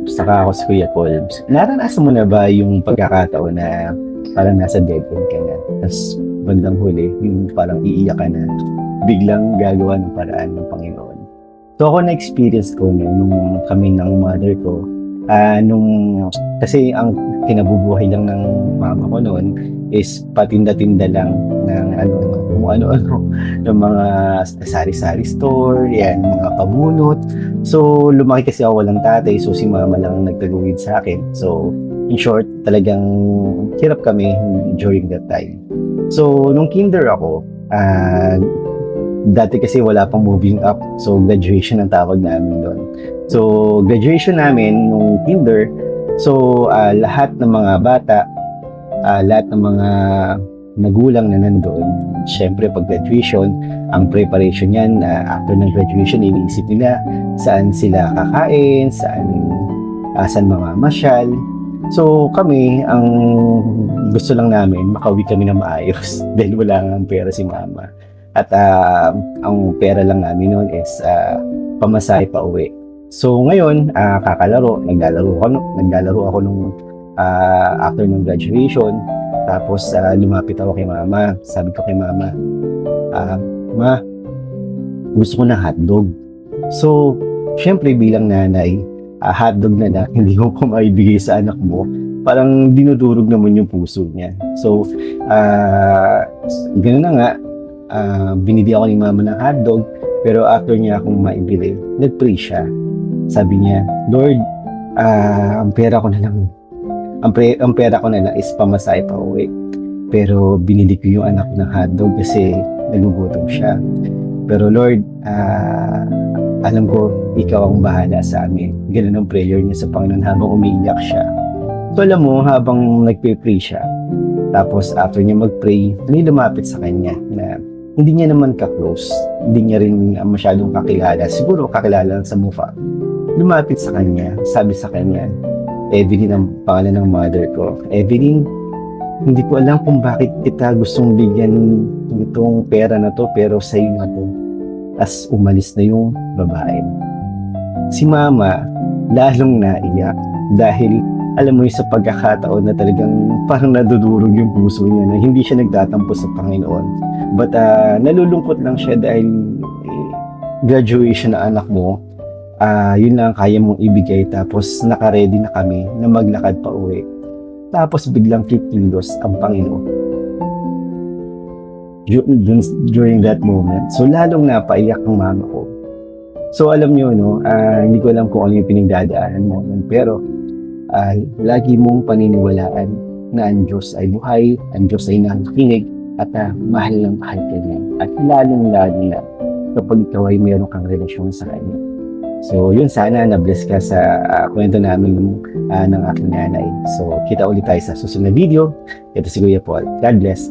saka ako si Kuya Paul. Naranasan mo na ba yung pagkakataon na parang nasa dead end ka na, tapos bandang huli, yung parang iiyak ka na, biglang gagawa ng paraan ng Panginoon? So ako na-experience ko nung kami ng mother ko, kasi ang kinabubuhay lang ng mama ko noon is patinda-tinda lang ng kung ano-ano, ng mga sari-sari store, yan, mga pabunot. So, lumaki kasi ako walang tatay, so si mama lang ang nagtaguyod sa akin. So, in short, talagang hirap kami during that time. So, nung kinder ako, dati kasi wala pang moving up, so graduation ang tawag namin doon. So, graduation namin nung kinder, so lahat ng mga bata, lahat ng mga magulang na nandoon, syempre pag graduation, ang preparation yan, after ng graduation, iniisip nila saan sila kakain, saan mamamasyal. So kami, ang gusto lang namin, makauwi kami na maayos dahil wala nga pera si mama. At ang pera lang namin noon is pamasahe pa uwi. So ngayon, naglalaro ako nung after ng graduation. Tapos lumapit ako kay mama. Sabi ko kay mama, Ma, gusto ko ng hotdog. So, syempre bilang nanay, hotdog na hindi mo pa maibigay sa anak mo, parang dinudurog naman yung puso niya. So, gano'n na nga, binili ako ni mama ng hotdog, pero after niya akong maibili, nag-pray siya. Sabi niya, Lord, ang pera ko na lang is pamasahe pa uwi. Pero binili ko yung anak ng hotdog kasi nagugutom siya. Pero Lord, alam ko, ikaw ang bahala sa amin. Ganun ang prayer niya sa Panginoon habang umiiyak siya. So alam mo, habang nagpe-pray siya, tapos after niya mag-pray, may lumapit sa kanya na hindi niya naman ka-close. Hindi niya rin masyadong kakilala. Siguro kakilala lang sa mukha. Lumapit sa kanya, sabi sa kanya, Evelyn ang pangalan ng mother ko. Evelyn, hindi ko alam kung bakit kita gustong bigyan itong pera na to, pero sa iyo na to. As umalis na yung babae. Si mama, lalong naiyak dahil alam mo yung sa pagkakataon na talagang parang nadudurog yung puso niya na hindi siya nagtatampo sa Panginoon. But nalulungkot lang siya dahil graduation na anak mo, yun lang kaya mong ibigay, tapos naka-ready na kami na maglakad pa uwi. Tapos biglang kikilos ang Panginoon during that moment. So lalong napaiyak ang mama ko. So alam niyo, no, hindi ko alam kung ano yung pinagdadaanan mo, pero lagi mong paniniwalaan na ang Diyos ay buhay, ang Diyos ay nakikinig, at mahal ng mahal ka niya. At lalong-lalo na kapag ikaw ay mayroon kang relasyon sa Kanya. So yun, sana na-bless ka sa kwento namin ng aking nanay. So kita ulit tayo sa susunod na video. Ito si Kuya Paul. God bless.